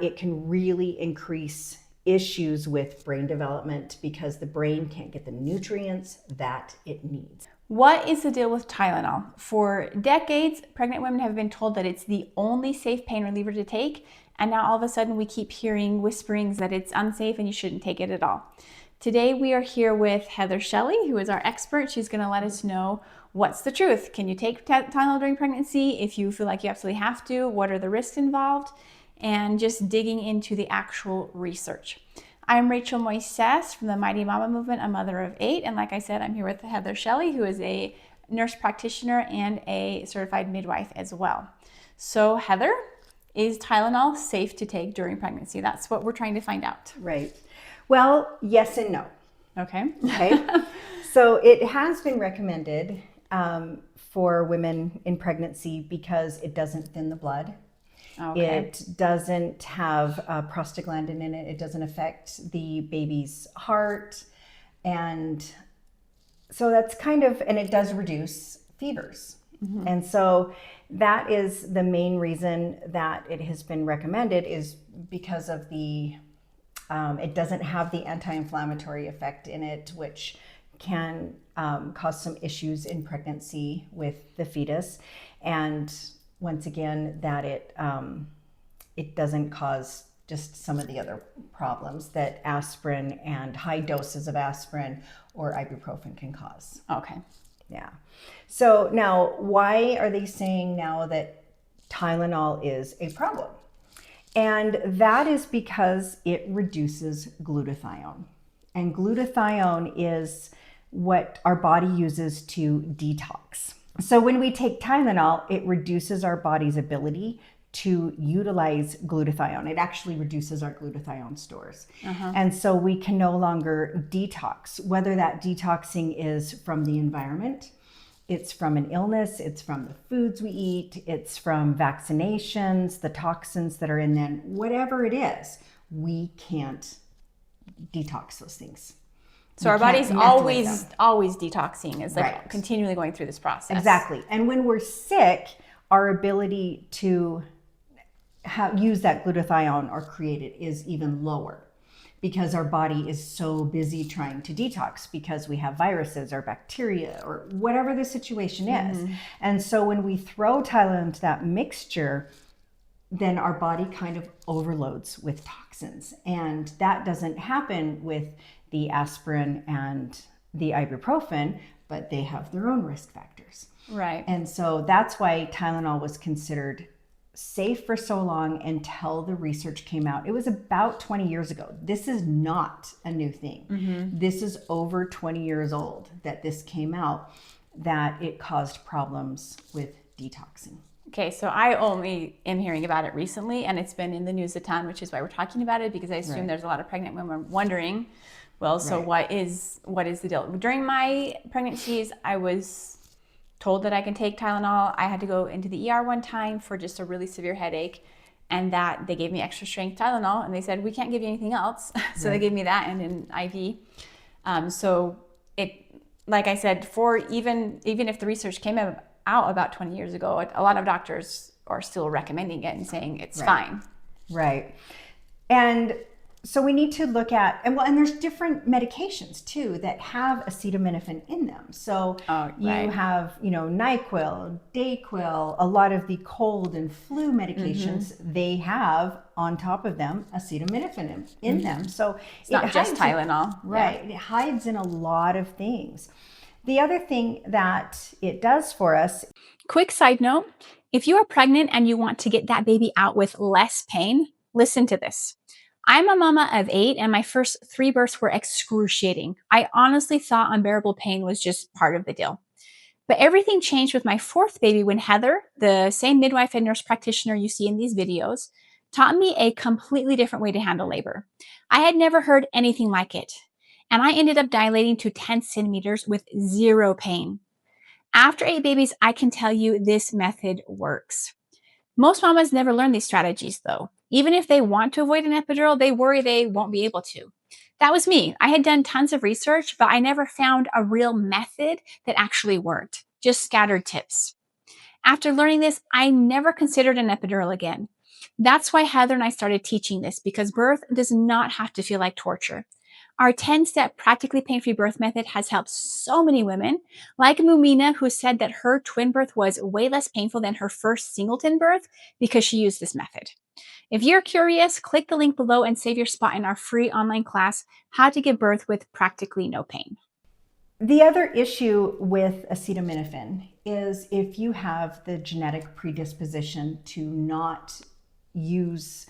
It can really increase issues with brain development because the brain can't get the nutrients that it needs. What is the deal with Tylenol? For decades, pregnant women have been told that it's the only safe pain reliever to take, and now all of a sudden we keep hearing whisperings that it's unsafe and you shouldn't take it at all. Today we are here with Heather Shelley, who is our expert. She's going to let us know what's the truth. Can you take Tylenol during pregnancy? If you feel like you absolutely have to, what are the risks involved? And just digging into the actual research. I'm Rachel Moises from the Mighty Mama Movement, a mother of 8. And like I said, I'm here with Heather Shelley, who is a nurse practitioner and a certified midwife as well. So Heather, is Tylenol safe to take during pregnancy? That's what we're trying to find out. Right. Well, yes and no. Okay. Okay. So it has been recommended for women in pregnancy because it doesn't thin the blood. Okay. It doesn't have prostaglandin in it. It doesn't affect the baby's heart. And so that's kind of, and it does reduce fevers. Mm-hmm. And so that is the main reason that it has been recommended, is because of the, it doesn't have the anti-inflammatory effect in it, which can cause some issues in pregnancy with the fetus. And once again, that it doesn't cause just some of the other problems that aspirin and high doses of aspirin or ibuprofen can cause. Okay. Yeah. So now, why are they saying now that Tylenol is a problem? And that is because it reduces glutathione. And glutathione is what our body uses to detox. So when we take Tylenol, it reduces our body's ability to utilize glutathione. It actually reduces our glutathione stores. And so we can no longer detox, whether that detoxing is from the environment, it's from an illness, it's from the foods we eat, it's from vaccinations, the toxins that are in them, whatever it is, we can't detox those things. So our body's always detoxing. It's like continually going through this process. Exactly. And when we're sick, our ability to use that glutathione or create it is even lower because our body is so busy trying to detox because we have viruses or bacteria or whatever the situation is. And so when we throw Tylenol into that mixture, then our body kind of overloads with toxins. And that doesn't happen with the aspirin and the ibuprofen, but they have their own risk factors. Right. And so that's why Tylenol was considered safe for so long until the research came out. It was about 20 years ago. This is not a new thing. This is over 20 years old that this came out, that it caused problems with detoxing. Okay, so I only am hearing about it recently, and it's been in the news a ton, which is why we're talking about it, because I assume there's a lot of pregnant women wondering, well, so what is the deal? During my pregnancies, I was told that I can take Tylenol. I had to go into the ER one time for just a really severe headache, and that they gave me extra strength Tylenol, and they said, we can't give you anything else. So they gave me that and an IV. So it, like I said, for even if the research came out about 20 years ago, a lot of doctors are still recommending it and saying it's fine. Right. And so we need to look at, and there's different medications too that have acetaminophen in them. So you have, NyQuil, Dayquil, a lot of the cold and flu medications, they have on top of them acetaminophen in them. So it's not just Tylenol. Right. It hides in a lot of things. The other thing that it does for us. Quick side note, if you are pregnant and you want to get that baby out with less pain, listen to this. I'm a mama of 8, and my first 3 births were excruciating. I honestly thought unbearable pain was just part of the deal. But everything changed with my 4th baby when Heather, the same midwife and nurse practitioner you see in these videos, taught me a completely different way to handle labor. I had never heard anything like it, and I ended up dilating to 10 centimeters with 0 pain. After 8 babies, I can tell you this method works. Most mamas never learn these strategies though. Even if they want to avoid an epidural, they worry they won't be able to. That was me. I had done tons of research, but I never found a real method that actually worked, just scattered tips. After learning this, I never considered an epidural again. That's why Heather and I started teaching this, because birth does not have to feel like torture. Our 10-step practically pain-free birth method has helped so many women, like Mumina, who said that her twin birth was way less painful than her first singleton birth because she used this method. If you're curious, click the link below and save your spot in our free online class, How to Give Birth with Practically No Pain. The other issue with acetaminophen is if you have the genetic predisposition to not use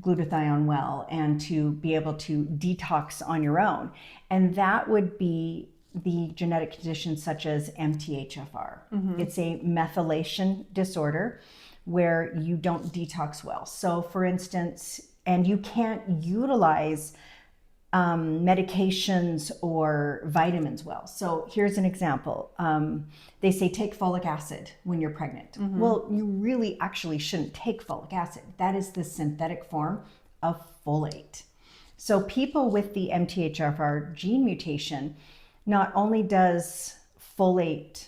glutathione well and to be able to detox on your own, and that would be the genetic conditions such as MTHFR. It's a methylation disorder where you don't detox well. So for instance, and you can't utilize medications or vitamins well. So here's an example. They say take folic acid when you're pregnant. Well, you really actually shouldn't take folic acid. That is the synthetic form of folate. So people with the MTHFR gene mutation, not only does folate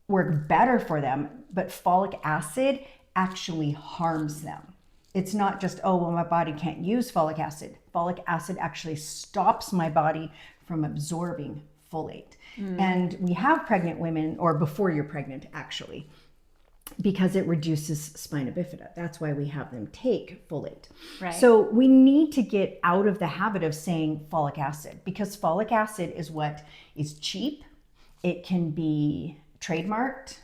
work better for them, but folic acid actually harms them. It's not just, oh, well, my body can't use folic acid. Folic acid actually stops my body from absorbing folate. And we have pregnant women, or before you're pregnant, actually, because it reduces spina bifida. That's why we have them take folate. Right. So we need to get out of the habit of saying folic acid, because folic acid is what is cheap. It can be trademarked.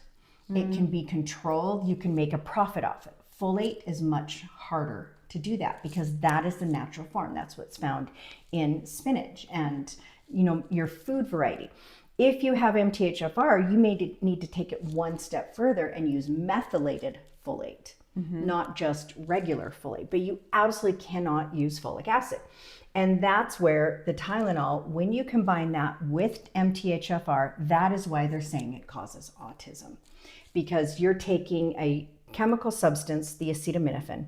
It can be controlled. You can make a profit off it. Folate is much harder to do that because that is the natural form. That's what's found in spinach and, your food variety. If you have MTHFR, you may need to take it one step further and use methylated folate, not just regular folate, but you absolutely cannot use folic acid. And that's where the Tylenol, when you combine that with MTHFR, that is why they're saying it causes autism, because you're taking a chemical substance, the acetaminophen,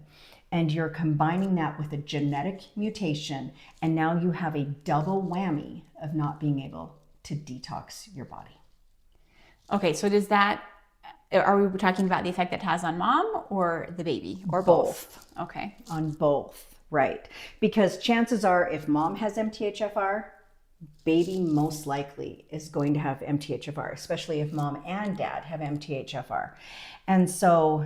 and you're combining that with a genetic mutation, and now you have a double whammy of not being able to detox your body. Okay, so are we talking about the effect that it has on mom or the baby, or both? Okay. On both, right. Because chances are if mom has MTHFR, baby most likely is going to have MTHFR, especially if mom and dad have MTHFR. And so,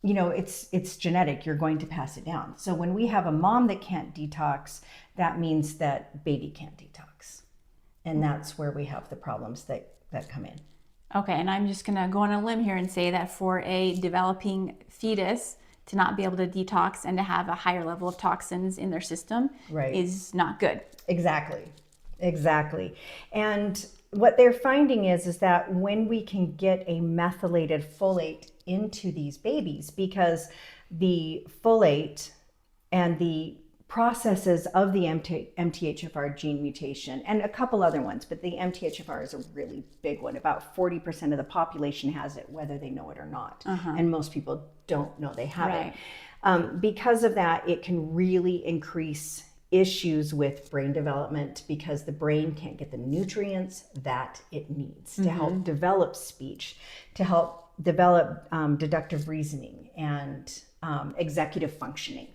it's genetic. You're going to pass it down. So when we have a mom that can't detox, that means that baby can't detox. And that's where we have the problems that come in. Okay, and I'm just going to go on a limb here and say that for a developing fetus to not be able to detox and to have a higher level of toxins in their system is not good. Exactly. And what they're finding is that when we can get a methylated folate into these babies, because the folate and the processes of the MTHFR gene mutation and a couple other ones, but the MTHFR is a really big one. About 40% of the population has it, whether they know it or not. And most people don't know they have it. Because of that, it can really increase issues with brain development because the brain can't get the nutrients that it needs to help develop speech, to help develop deductive reasoning and executive functioning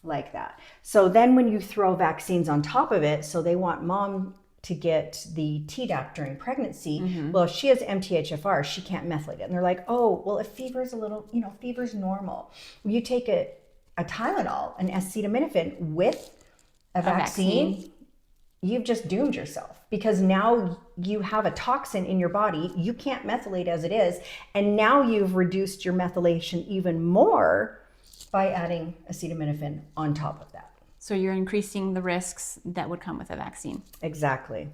like that. So then when you throw vaccines on top of it, so they want mom to get the Tdap during pregnancy. Well, if she has MTHFR, she can't methylate it. And they're like, oh, well, if fever's a little, fever's normal. You take a Tylenol, an acetaminophen with a vaccine, you've just doomed yourself, because now you have a toxin in your body. You can't methylate as it is. And now you've reduced your methylation even more by adding acetaminophen on top of that. So you're increasing the risks that would come with a vaccine. Exactly.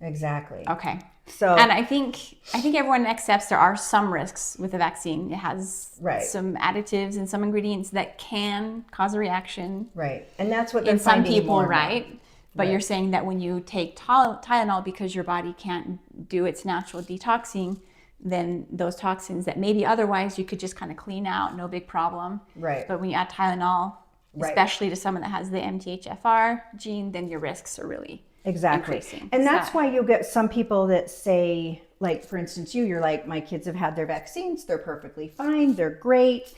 Okay. So, and I think everyone accepts there are some risks with the vaccine. It has some additives and some ingredients that can cause a reaction. Right. And that's what they're in some finding people, more right? now. But you're saying that when you take Tylenol because your body can't do its natural detoxing, then those toxins that maybe otherwise you could just kind of clean out, no big problem. Right. But when you add Tylenol, especially to someone that has the MTHFR gene, then your risks are really increasing. And that's why you'll get some people that say, like, for instance, you're like, my kids have had their vaccines, they're perfectly fine, they're great.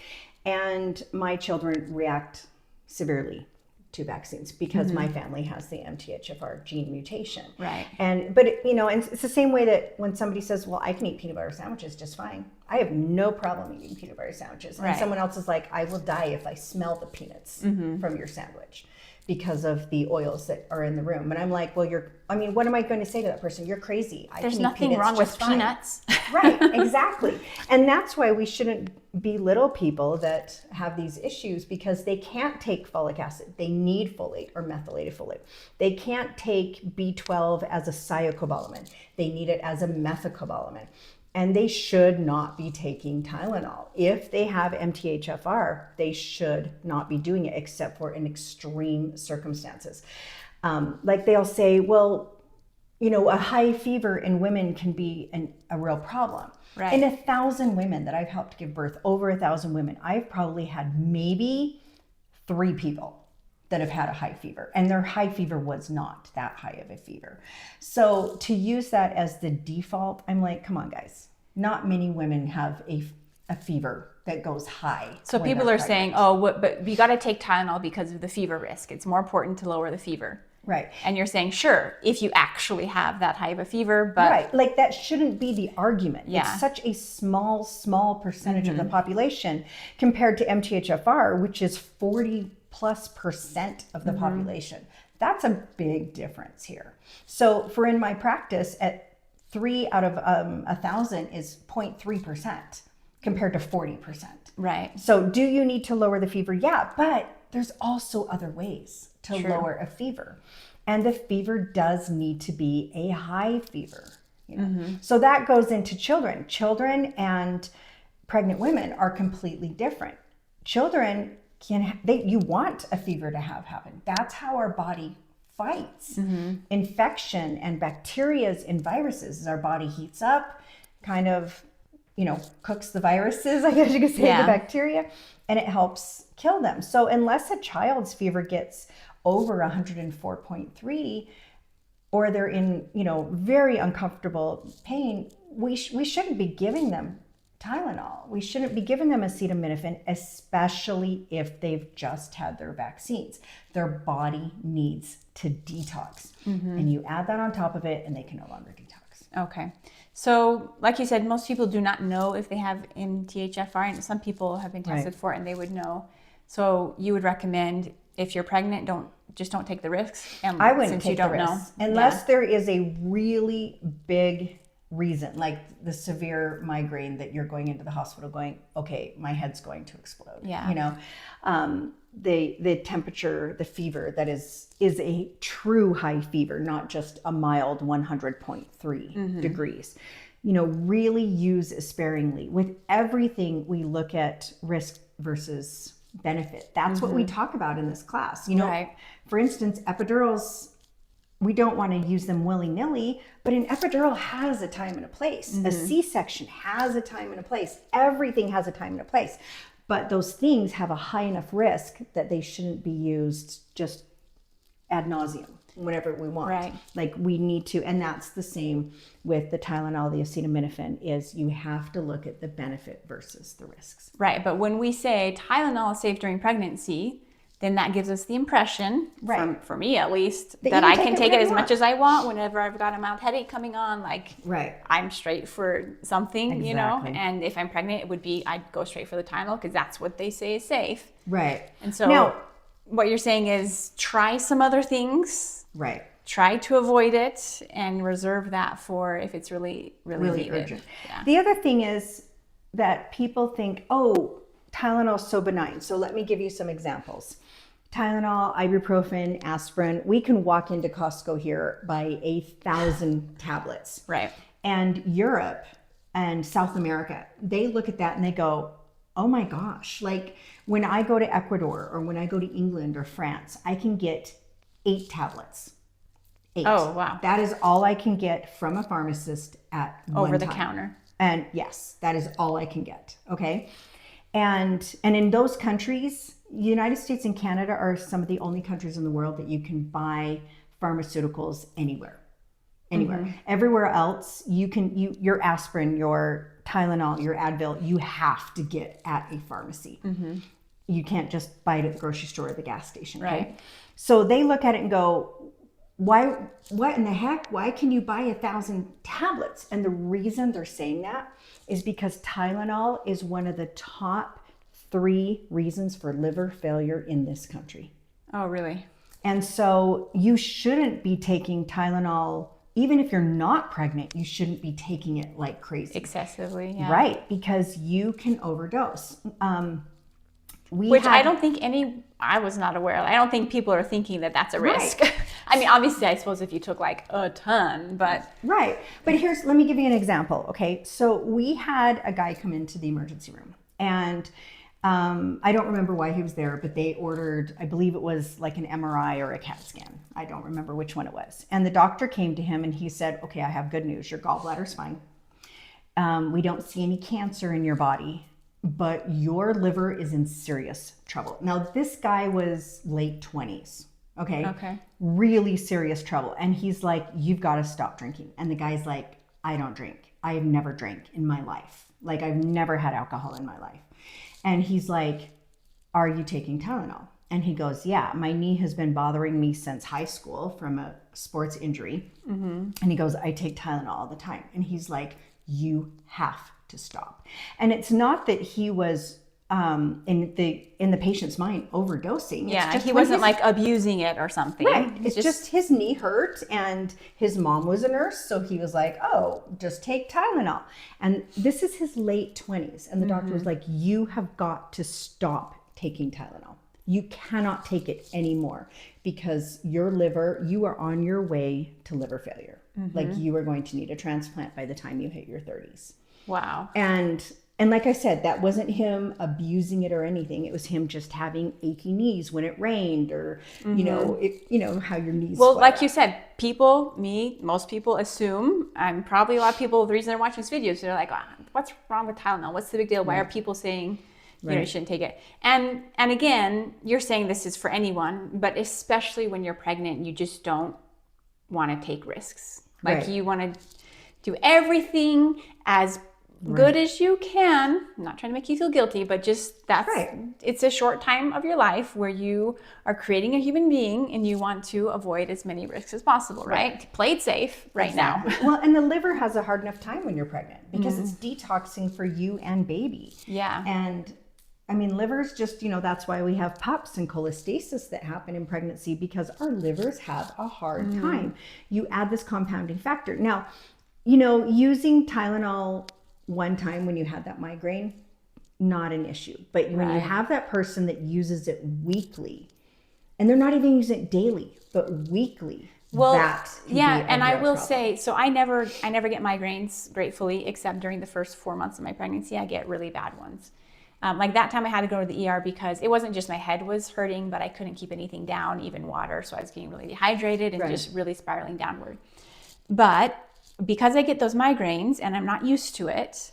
And my children react severely to vaccines because my family has the MTHFR gene mutation. Right. But it's the same way that when somebody says, well, I can eat peanut butter sandwiches just fine. I have no problem eating peanut butter sandwiches. And someone else is like, I will die if I smell the peanuts from your sandwich because of the oils that are in the room. And I'm like, well, what am I going to say to that person? You're crazy. There's nothing wrong with peanuts. Right, exactly. And that's why we shouldn't belittle people that have these issues, because they can't take folic acid. They need folate or methylated folate. They can't take B12 as a cyanocobalamin. They need it as a methylcobalamin. And they should not be taking Tylenol. If they have MTHFR, they should not be doing it except for in extreme circumstances. Like they'll say, well, a high fever in women can be a real problem. Right. In 1,000 women that I've helped give birth, over 1,000 women, I've probably had maybe 3 people that have had a high fever, and their high fever was not that high of a fever. So to use that as the default, I'm like, come on, guys. Not many women have a fever that goes high. So people are saying, but you got to take Tylenol because of the fever risk. It's more important to lower the fever. Right. And you're saying, sure, if you actually have that high of a fever, but... Right, like that shouldn't be the argument. Yeah. It's such a small percentage of the population compared to MTHFR, which is 40+% of the population. That's a big difference here. So for in my practice, at 3 out of 1,000 is 0.3% compared to 40%. Right. So do you need to lower the fever? Yeah, but there's also other ways to lower a fever. And the fever does need to be a high fever. So that goes into children. Children and pregnant women are completely different. Children you want a fever to happen. That's how our body fights infection and bacteria and viruses. As our body heats up, kind of, cooks the viruses, I guess you could say, the bacteria, and it helps kill them. So unless a child's fever gets over 104.3, or they're in, very uncomfortable pain, we shouldn't be giving them Tylenol. We shouldn't be giving them acetaminophen, especially if they've just had their vaccines. Their body needs to detox. And you add that on top of it and they can no longer detox. Okay. So like you said, most people do not know if they have MTHFR, and some people have been tested for it and they would know. So you would recommend, if you're pregnant, don't take the risks. I wouldn't take the risks unless there is a really big reason, like the severe migraine that you're going into the hospital going, okay, my head's going to explode. The temperature, the fever that is a true high fever, not just a mild 100.3 degrees. Really use sparingly. With everything, we look at risk versus benefit. That's what we talk about in this class. For instance, epidurals, we don't want to use them willy-nilly, but an epidural has a time and a place. A C-section has a time and a place. Everything has a time and a place. But those things have a high enough risk that they shouldn't be used just ad nauseum whenever we want. Right. Like we need to, and that's the same with the Tylenol, the acetaminophen, is you have to look at the benefit versus the risks. Right. But when we say Tylenol is safe during pregnancy, then that gives us the impression, for me at least, that I can take it as much as I want whenever I've got a mild headache coming on. Like, I'm straight for something, and if I'm pregnant, it would be, I'd go straight for the Tylenol because that's what they say is safe. Right. And so what you're saying is try some other things. Right. Try to avoid it and reserve that for if it's really needed. Urgent. Yeah. The other thing is that people think, oh, Tylenol's so benign. So let me give you some examples. Tylenol, ibuprofen, aspirin. We can walk into Costco here, buy 1,000 tablets. Right. And Europe and South America, they look at that and they go, oh my gosh. Like when I go to Ecuador or when I go to England or France, I can get 8 tablets. 8. Oh, wow. That is all I can get from a pharmacist at one over the time. counter. And yes, that is all I can get. Okay. And in those countries, United States and Canada are some of the only countries in the world that you can buy pharmaceuticals anywhere. anywhere. Everywhere else, your aspirin, your Tylenol, your Advil, you have to get at a pharmacy. You can't just buy it at the grocery store or the gas station. Okay? Right. So they look at it and go, what in the heck? Why can you buy 1,000 tablets? And the reason they're saying that is because Tylenol is one of the top 3 reasons for liver failure in this country. Oh, really? And so you shouldn't be taking Tylenol, even if you're not pregnant, you shouldn't be taking it like crazy. Excessively, yeah. Right, because you can overdose. I don't think I was not aware of. I don't think people are thinking that that's a risk. Right. I mean, obviously, I suppose if you took like a ton, but. Right. But let me give you an example. Okay. So we had a guy come into the emergency room, and I don't remember why he was there, but they ordered, I believe it was like an MRI or a CAT scan. I don't remember which one it was. And the doctor came to him and he said, okay, I have good news. Your gallbladder's fine. We don't see any cancer in your body, but your liver is in serious trouble. Now, this guy was late 20s. Okay. Really serious trouble. And he's like, you've got to stop drinking. And the guy's like, I don't drink. I have never drank in my life. Like, I've never had alcohol in my life. And he's like, are you taking Tylenol? And he goes, yeah, my knee has been bothering me since high school from a sports injury. And he goes, I take Tylenol all the time. And he's like, you have to stop. And it's not that he was in the patient's mind overdosing. Yeah, just he wasn't like abusing it or something. Right. It's just his knee hurt and his mom was a nurse. So he was like, oh, just take Tylenol. And this is his late 20s. And the doctor was like, you have got to stop taking Tylenol. You cannot take it anymore because your liver, you are on your way to liver failure. Like you are going to need a transplant by the time you hit your 30s. Wow. And like I said, that wasn't him abusing it or anything. It was him just having achy knees when it rained, or you know how your knees. Well, like you said, most people assume, and probably a lot of people, the reason they're watching this video is they're like, oh, "What's wrong with Tylenol? What's the big deal? Why are people saying you shouldn't take it?" And again, you're saying this is for anyone, but especially when you're pregnant, you just don't want to take risks. Like you want to do everything as good as you can. I'm not trying to make you feel guilty, but just it's a short time of your life where you are creating a human being and you want to avoid as many risks as possible, right? Play it safe now. Well, and the liver has a hard enough time when you're pregnant because it's detoxing for you and baby. Yeah. And I mean, livers just, that's why we have PUPs and cholestasis that happen in pregnancy, because our livers have a hard time. You add this compounding factor. Now, using Tylenol one time when you had that migraine, not an issue. But when you have that person that uses it weekly, and they're not even using it daily, but weekly, and I will say, so I never get migraines, gratefully, except during the first 4 months of my pregnancy. I get really bad ones. Like that time I had to go to the ER because it wasn't just my head was hurting, but I couldn't keep anything down, even water. So I was getting really dehydrated and just really spiraling downward. But because I get those migraines and I'm not used to it,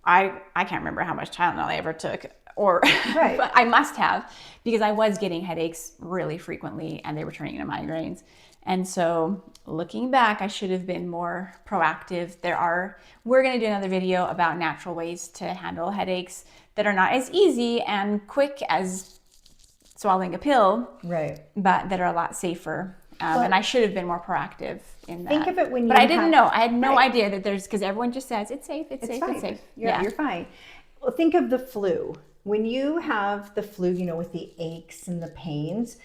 I can't remember how much Tylenol I ever took, but I must have, because I was getting headaches really frequently and they were turning into migraines. And so looking back, I should have been more proactive. We're going to do another video about natural ways to handle headaches that are not as easy and quick as swallowing a pill, but that are a lot safer. And I should have been more proactive in that. Think of it when you But I didn't know. I had no idea that because everyone just says, it's safe, it's safe. You're fine. Well, think of the flu. When you have the flu, with the aches and the pains,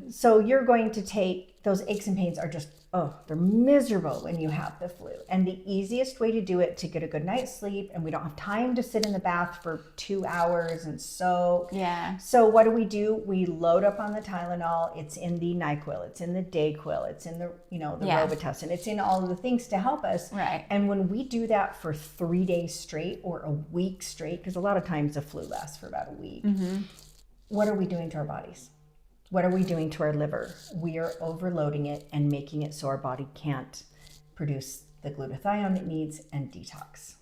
so you're going to take, those aches and pains are just, they're miserable when you have the flu. And the easiest way to do it to get a good night's sleep, and we don't have time to sit in the bath for 2 hours and soak. Yeah. So what do? We load up on the Tylenol. It's in the NyQuil. It's in the Dayquil. It's in the, the Robitussin. It's in all of the things to help us. Right. And when we do that for 3 days straight or a week straight, because a lot of times the flu lasts for about a week, what are we doing to our bodies? What are we doing to our liver? We are overloading it and making it so our body can't produce the glutathione it needs and detox.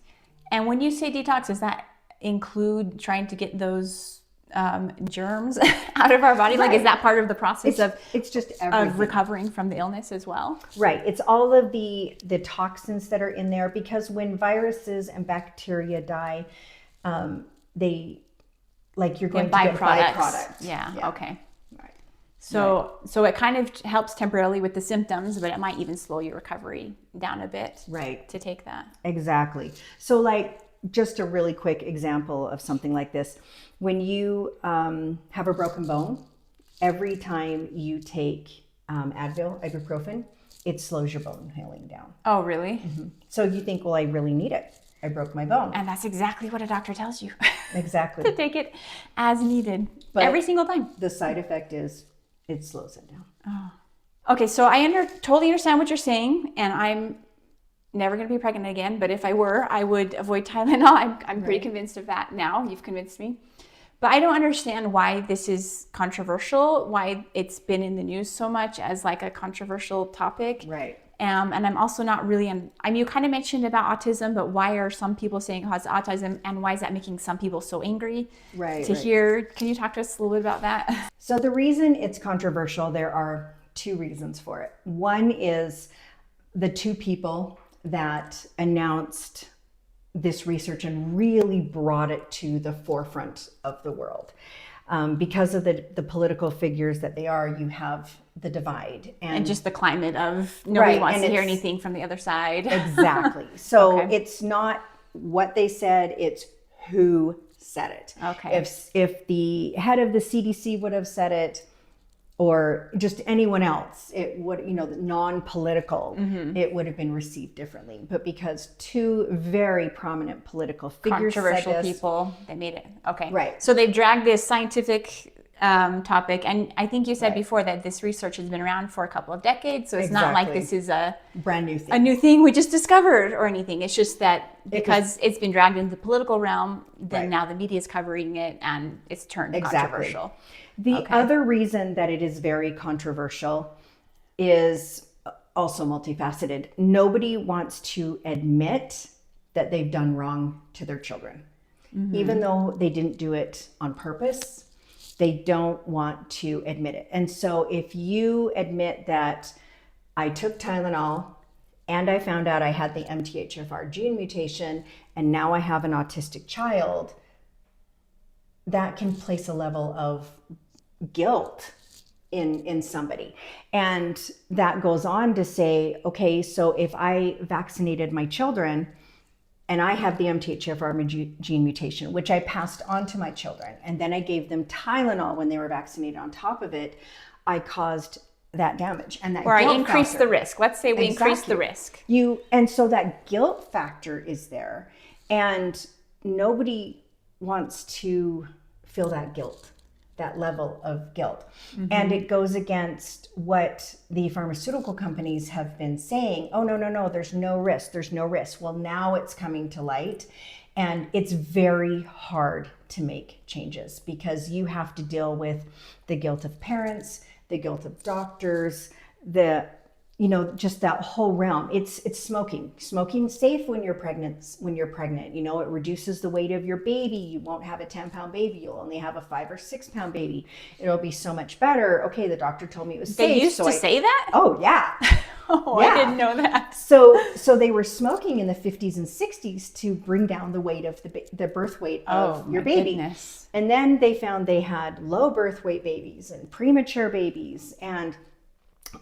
And when you say detox, does that include trying to get those germs out of our body? Like, is that part of the process it's just everything. of recovering from the illness as well? Right. It's all of the toxins that are in there, because when viruses and bacteria die, they, like, you're going to get byproducts. Yeah. Okay. Right. So it kind of helps temporarily with the symptoms, but it might even slow your recovery down a bit. Right. To take that. Exactly. So, like, just a really quick example of something like this. When you have a broken bone, every time you take Advil, ibuprofen, it slows your bone healing down. Oh, really? Mm-hmm. So you think, well, I really need it. I broke my bone. And that's exactly what a doctor tells you. Exactly. To take it as needed, but every single time. The side effect is it slows it down. Oh. Okay, so I totally understand what you're saying, and I'm never going to be pregnant again, but if I were, I would avoid Tylenol. I'm pretty convinced of that now. You've convinced me. But I don't understand why this is controversial, why it's been in the news so much as like a controversial topic. Right. And I'm also not really, you kind of mentioned about autism, but why are some people saying it has autism, and why is that making some people so angry to hear? Can you talk to us a little bit about that? So the reason it's controversial, there are two reasons for it. One is the two people that announced this research and really brought it to the forefront of the world. Because of the political figures that they are, you have the divide. And just the climate of nobody wants to hear anything from the other side. Exactly. So it's not what they said, it's who said it. Okay. If the head of the CDC would have said it, or just anyone else, it would, non-political, it would have been received differently. But because two very prominent political figures controversial said this, people, they made it. Okay. Right. So they've dragged this scientific topic, and I think you said before that this research has been around for a couple of decades, so it's not like this is a brand new thing. A new thing we just discovered or anything. It's just that because it's been dragged into the political realm, then now the media is covering it and it's turned controversial. The other reason that it is very controversial is also multifaceted. Nobody wants to admit that they've done wrong to their children. Mm-hmm. Even though they didn't do it on purpose, they don't want to admit it. And so if you admit that I took Tylenol and I found out I had the MTHFR gene mutation and now I have an autistic child, that can place a level of guilt in somebody. And that goes on to say, okay, so if I vaccinated my children and I have the MTHFR gene mutation, which I passed on to my children, and then I gave them Tylenol when they were vaccinated on top of it, I caused that damage. And that I increased the risk. Let's say we increased the risk. And so that guilt factor is there, and nobody wants to feel that guilt, that level of guilt. Mm-hmm. And it goes against what the pharmaceutical companies have been saying. Oh, no, there's no risk. Well, now it's coming to light, and it's very hard to make changes because you have to deal with the guilt of parents, the guilt of doctors, just that whole realm. It's smoking. Smoking's safe when you're pregnant. It reduces the weight of your baby. You won't have a 10-pound baby. You'll only have a 5 or 6 pound baby. It'll be so much better. Okay, the doctor told me it was safe. They used to say that? Oh, yeah. Yeah. I didn't know that. So they were smoking in the 50s and 60s to bring down the weight of the birth weight of your baby. Goodness. And then they found they had low birth weight babies and premature babies and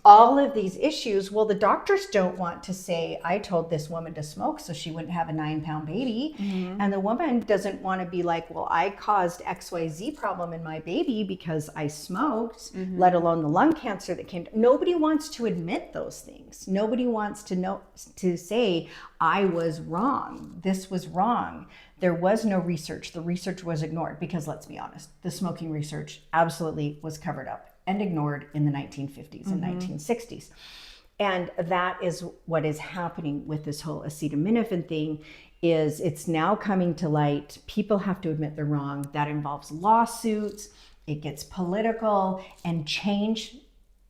all of these issues. Well, the doctors don't want to say, I told this woman to smoke so she wouldn't have a 9-pound baby. Mm-hmm. And the woman doesn't want to be like, well, I caused XYZ problem in my baby because I smoked, let alone the lung cancer that came. Nobody wants to admit those things. Nobody wants to say, I was wrong. This was wrong. There was no research. The research was ignored because, let's be honest, the smoking research absolutely was covered up and ignored in the 1950s and 1960s. And that is what is happening with this whole acetaminophen thing. Is it's now coming to light. People have to admit they're wrong. That involves lawsuits. It gets political, and change,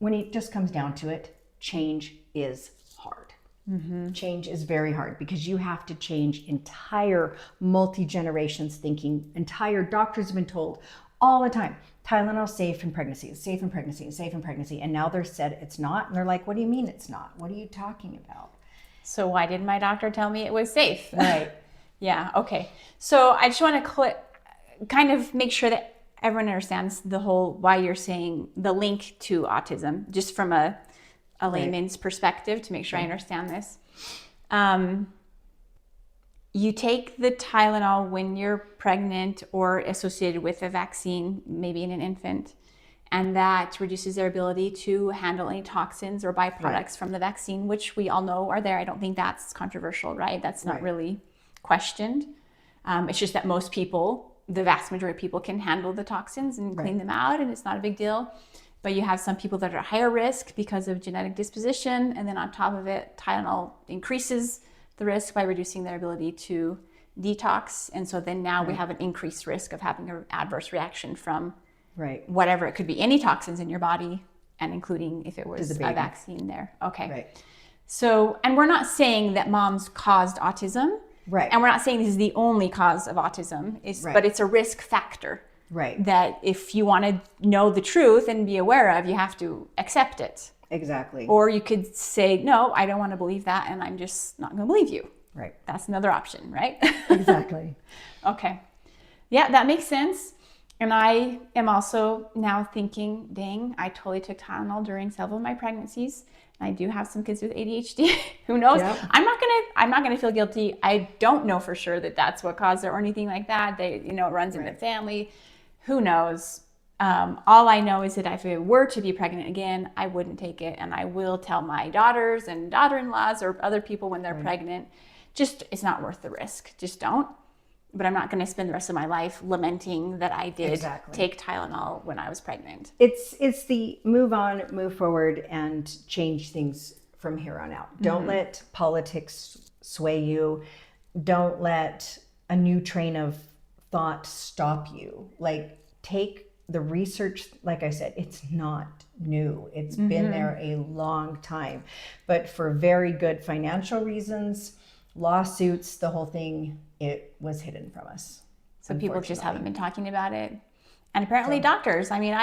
when it just comes down to it, change is hard. Mm-hmm. Change is very hard because you have to change entire multi-generations thinking. Entire doctors have been told all the time. Tylenol safe in pregnancy, safe in pregnancy, safe in pregnancy. And now they're said it's not. And they're like, what do you mean it's not? What are you talking about? So why did my doctor tell me it was safe? Right. Yeah, okay. So I just want to kind of make sure that everyone understands the whole, why you're saying the link to autism, just from a layman's perspective, to make sure I understand this. You take the Tylenol when you're pregnant or associated with a vaccine, maybe in an infant, and that reduces their ability to handle any toxins or byproducts from the vaccine, which we all know are there. I don't think that's controversial, right? That's not really questioned. It's just that most people, the vast majority of people, can handle the toxins and clean them out, and it's not a big deal. But you have some people that are at higher risk because of genetic disposition, and then on top of it, Tylenol increases the risk by reducing their ability to detox. And so then now we have an increased risk of having an adverse reaction from whatever. It could be any toxins in your body, and including if it was a vaccine there. Okay. Right. So, and we're not saying that moms caused autism. Right. And we're not saying this is the only cause of autism, but it's a risk factor. Right. That if you want to know the truth and be aware of, you have to accept it. Exactly. Or you could say, no, I don't want to believe that, and I'm just not going to believe you. Right. That's another option, right? Exactly. Okay. Yeah, that makes sense. And I am also now thinking, dang, I totally took Tylenol during several of my pregnancies. I do have some kids with ADHD. Who knows? Yep. I'm not gonna feel guilty. I don't know for sure that that's what caused it or anything like that. It runs in the family. Who knows? All I know is that if I were to be pregnant again, I wouldn't take it, and I will tell my daughters and daughter-in-laws or other people when they're pregnant, just it's not worth the risk. Just don't. But I'm not going to spend the rest of my life lamenting that I did take Tylenol when I was pregnant. It's the move on, move forward, and change things from here on out. Don't let politics sway you. Don't let a new train of thought stop you. Like, take the research, like I said, it's not new. It's been there a long time. But for very good financial reasons, lawsuits, the whole thing, it was hidden from us. So people just haven't been talking about it. And apparently doctors, I mean,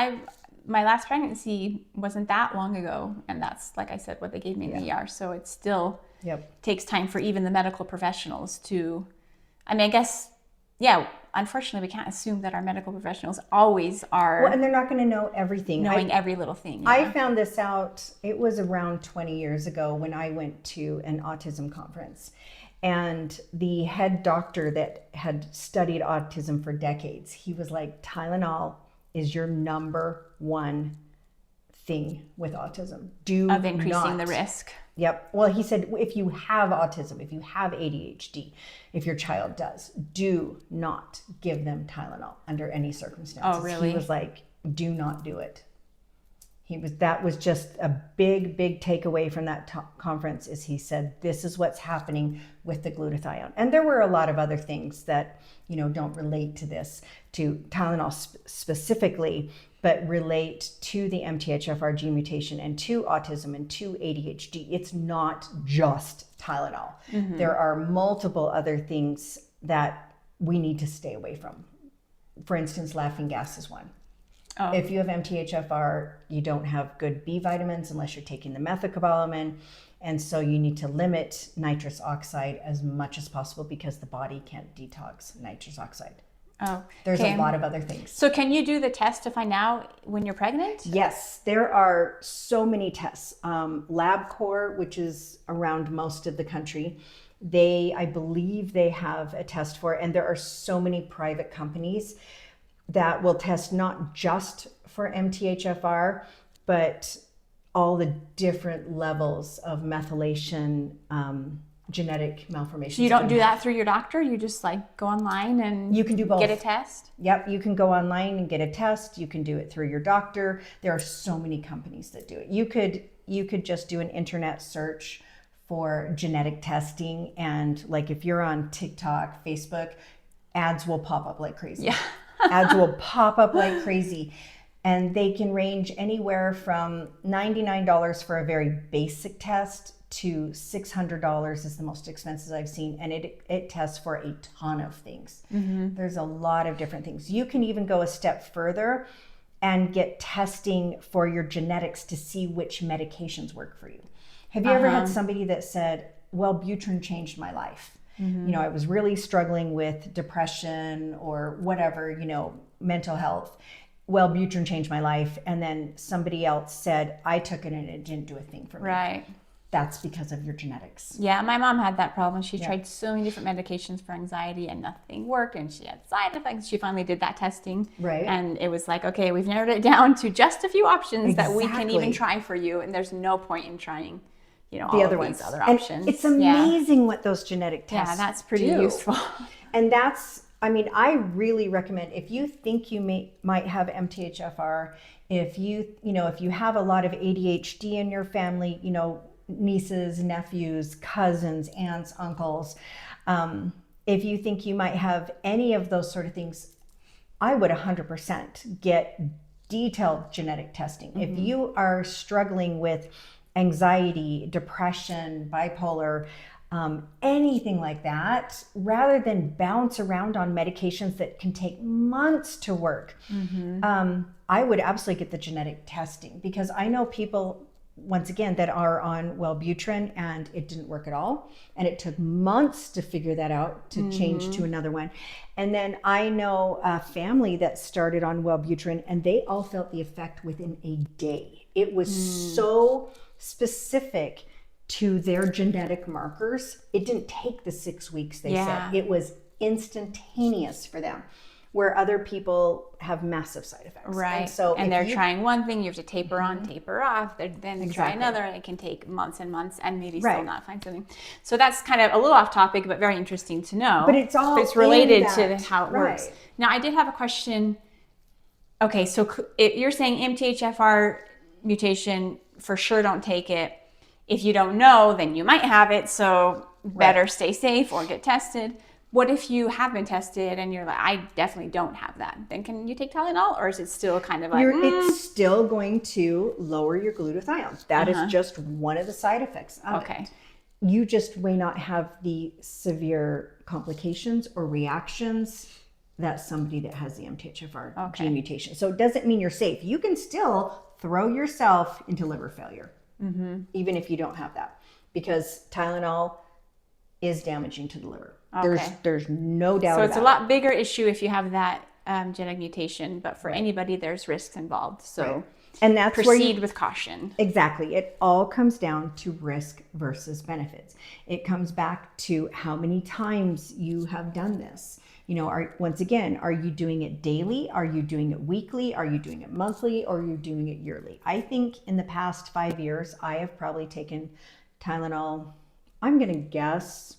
my last pregnancy wasn't that long ago, and that's, like I said, what they gave me in the ER. So it still takes time for even the medical professionals to, I mean, I guess, unfortunately, we can't assume that our medical professionals always are. Well, and they're not going to know everything. Knowing every little thing. Yeah. I found this out, it was around 20 years ago when I went to an autism conference. And the head doctor that had studied autism for decades, he was like, Tylenol is your number one thing with autism. Of increasing the risk. Yep. Well, he said, if you have autism, if you have ADHD, if your child does, do not give them Tylenol under any circumstances. Oh, really? He was like, do not do it. That was just a big takeaway from that conference, is he said, this is what's happening with the glutathione. And there were a lot of other things that, don't relate to this, to Tylenol specifically, but relate to the MTHFR gene mutation and to autism and to ADHD. It's not just Tylenol. There are multiple other things that we need to stay away from. For instance, laughing gas is one. Oh. If you have MTHFR, you don't have good B vitamins unless you're taking the methylcobalamin. And so you need to limit nitrous oxide as much as possible because the body can't detox nitrous oxide. Oh, there's a lot of other things. So can you do the test to find out when you're pregnant? Yes, there are so many tests. LabCorp, which is around most of the country, I believe they have a test for it. And there are so many private companies that will test not just for MTHFR, but all the different levels of methylation, genetic malformations. So you don't do that through your doctor? You just go online and you can do both. Get a test? Yep, you can go online and get a test. You can do it through your doctor. There are so many companies that do it. You could just do an internet search for genetic testing, and if you're on TikTok, Facebook, ads will pop up like crazy. Yeah. Ads will pop up like crazy. And they can range anywhere from $99 for a very basic test to $600 is the most expensive I've seen, and it tests for a ton of things. There's a lot of different things. You can even go a step further and get testing for your genetics to see which medications work for you. Have you ever had somebody that said, Wellbutrin changed my life? I was really struggling with depression or whatever, mental health. Wellbutrin changed my life. And then somebody else said, I took it and it didn't do a thing for me. Right. That's because of your genetics. Yeah, my mom had that problem. She tried so many different medications for anxiety and nothing worked, and she had side effects. She finally did that testing. Right. And it was like, okay, we've narrowed it down to just a few options that we can even try for you, and there's no point in trying, all other of ones. these other options. And it's amazing what those genetic tests Yeah, that's pretty do. useful. And I really recommend, if you think you might have MTHFR, if you have a lot of ADHD in your family, nieces, nephews, cousins, aunts, uncles, if you think you might have any of those sort of things, I would 100% get detailed genetic testing. If you are struggling with anxiety, depression, bipolar, anything like that, rather than bounce around on medications that can take months to work, I would absolutely get the genetic testing, because I know people, once again, that are on Wellbutrin and it didn't work at all. And it took months to figure that out, to change to another one. And then I know a family that started on Wellbutrin and they all felt the effect within a day. It was so specific to their genetic markers. It didn't take the 6 weeks, they said. It was instantaneous for them, where other people have massive side effects. Right. And they're trying one thing, you have to taper on, taper off. Then they try another, and it can take months and months and maybe still not find something. So that's kind of a little off topic, but very interesting to know. But it's related to how it works. Now, I did have a question. Okay, so if you're saying MTHFR mutation, for sure don't take it. If you don't know, then you might have it. So better stay safe or get tested. What if you have been tested and you're like, I definitely don't have that? Then can you take Tylenol, or is it still kind of like... It's still going to lower your glutathione. That is just one of the side effects of it. You just may not have the severe complications or reactions that somebody that has the MTHFR gene mutation. So it doesn't mean you're safe. You can still throw yourself into liver failure, even if you don't have that, because Tylenol is damaging to the liver. There's no doubt about it. So it's a lot bigger issue if you have that genetic mutation, but for anybody, there's risks involved. So and that's proceed with caution. Exactly. It all comes down to risk versus benefits. It comes back to how many times you have done this. Once again, are you doing it daily? Are you doing it weekly? Are you doing it monthly? Or are you doing it yearly? I think in the past 5 years, I have probably taken Tylenol, I'm going to guess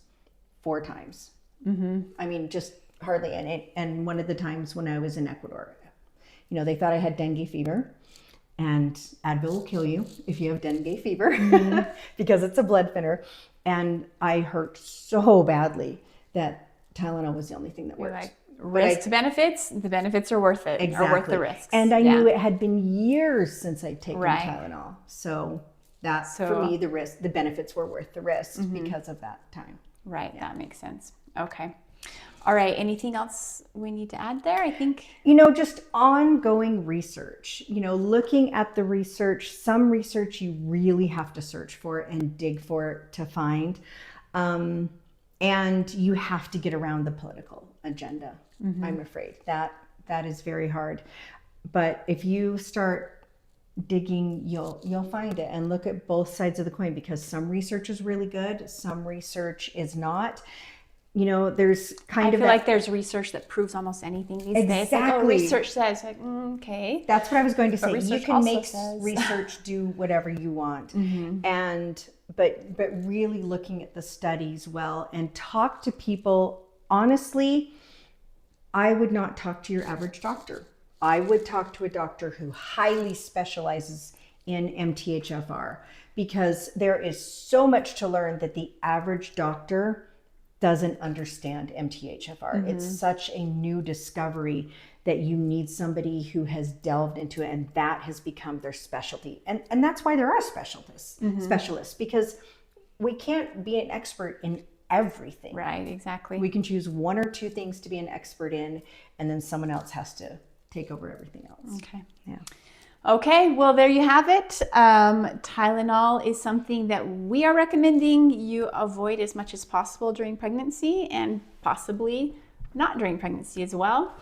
4 times. I mean, just hardly. And one of the times when I was in Ecuador, they thought I had dengue fever, and Advil will kill you if you have dengue fever because it's a blood thinner. And I hurt so badly that Tylenol was the only thing that worked. Like, risk to benefits, the benefits are worth it, are worth the risks. And I knew it had been years since I'd taken Tylenol. So for me, the benefits were worth the risk because of that time. Right, that makes sense. Okay. All right, anything else we need to add there? I think... just ongoing research, looking at the research. Some research you really have to search for and dig for to find. And you have to get around the political agenda. I'm afraid that is very hard. But if you start digging, you'll find it, and look at both sides of the coin, because some research is really good, some research is not. There's I feel like there's research that proves almost anything these days. It's like, research says, okay. That's what I was going to say. You can make research do whatever you want. But really looking at the studies well, and talk to people. Honestly, I would not talk to your average doctor. I would talk to a doctor who highly specializes in MTHFR, because there is so much to learn that the average doctor doesn't understand MTHFR. It's such a new discovery that you need somebody who has delved into it, and that has become their specialty. And that's why there are specialists, because we can't be an expert in everything. Right, exactly. We can choose one or two things to be an expert in, and then someone else has to take over everything else. Okay. Yeah. Okay, well, there you have it. Tylenol is something that we are recommending you avoid as much as possible during pregnancy, and possibly not during pregnancy as well.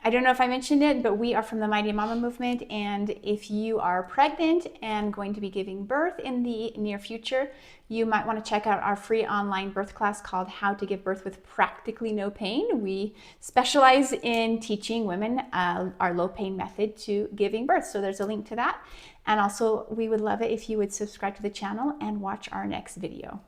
I don't know if I mentioned it, but we are from the Mighty Mama movement, and if you are pregnant and going to be giving birth in the near future, you might want to check out our free online birth class called How to Give Birth with Practically No Pain. We specialize in teaching women our low pain method to giving birth. So there's a link to that. And also, we would love it if you would subscribe to the channel and watch our next video.